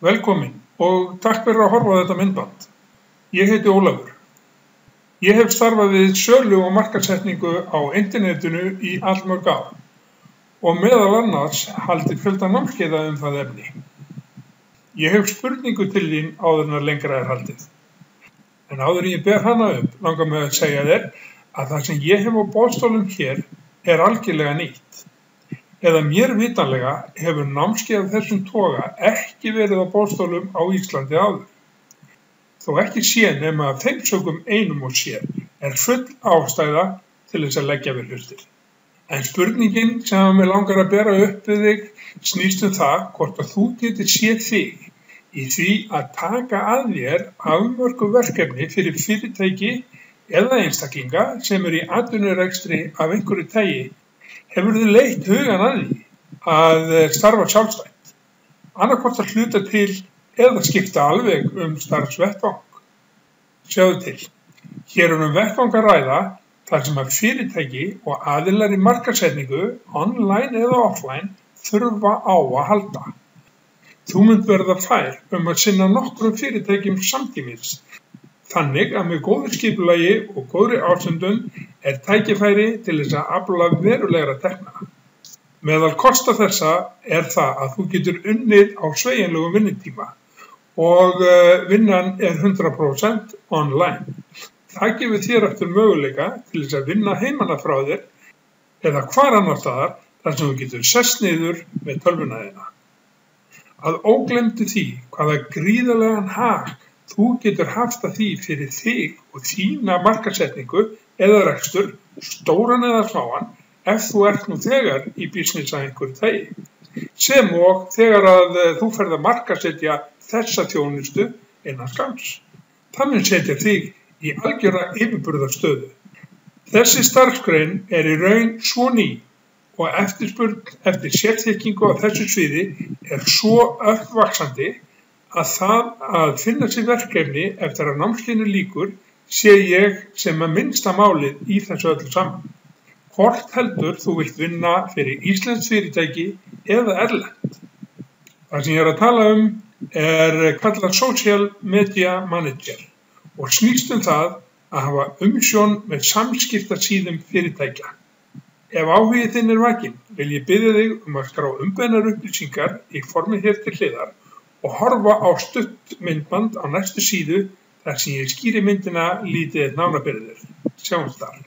Velkomin og takk fyrir að horfa á þetta myndband. Ég heiti Ólafur. Ég hef starfað við sölu og markaðssetningu á internetinu í allmörg ár og meðal annars haldið fjölda námskeiða það efni. Ég hef spurningu til þín áður en lengra haldið. En áður en ég ber hana upp, langar mig að segja þér að það sem ég hef á boðstólum hér algjörlega nýtt. Eða mér vitanlega hefur námskeið af þessum toga ekki verið á boðstólum á Íslandi áður. Þó ekki sé nema af þeim sökum einum og sér full ástæða til þess að leggja við hlustir. En spurningin sem mig langar að bera upp við þig snýst það hvort að þú getur séð þig í því að taka að þér afmörkuð verkefni fyrir fyrirtæki eða einstaklinga sem í atvinnurekstri af einhverju tagi. Hefur þið leitt hugan að því að starfa sjálfstætt, annaðhvort að hluta til eða skipta alveg starfsvettvang? Sjáðu til, hér vettvang að ræða þar sem að fyrirtæki og aðilar í markaðssetningu, online eða offline, þurfa á að halda. Þú munt verða fær að sinna nokkrum fyrirtækjum samtímis. Þannig að með góðu skipulagi og góðri ásöndun tækifæri til þess að afla verulegra tekna. Meðal kosta þessa það að þú getur unnið á sveigjanlegum vinnutíma og vinnan 100% online. Það gefur þér eftir möguleika til þess að vinna heimanna frá þér eða hvar annars staðar þar sem þú getur sest niður með tölvuna þína. Að ógleymdu því hvaða gríðarlegan hag þú getur haft að því fyrir þig og þína markaðssetningu eða rekstur, stóran eða smáan, ef þú nú þegar í business að einhverju tagi. Sem og þegar að þú ferð að markaðssetja þessa þjónustu innan skamms. Það mun setja þig í algjöra yfirburðastöðu. Þessi starfsgrein í raun svo ný og eftirspurn eftir sérþekkingu á þessu sviði svo öllvaxandi að það að finna sér verkefni eftir að námskeiðinu lýkur sé ég sem að minnsta málið í þessu öllu saman. Hvort heldur þú vilt vinna fyrir íslenskt fyrirtæki eða erlent. Það sem ég að tala kallað Social Media Manager og snýst það að hafa umsjón með samskiptasíðum fyrirtækja. Ef áhugi þinn vakinn, vil ég biðja þig að skrá umbeðnar upplýsingar í formi hér til hliðar og horfa á stutt myndband á næstu síðu þar sem ég skýri myndina lítið nánar fyrir þér. Sjáumst þar.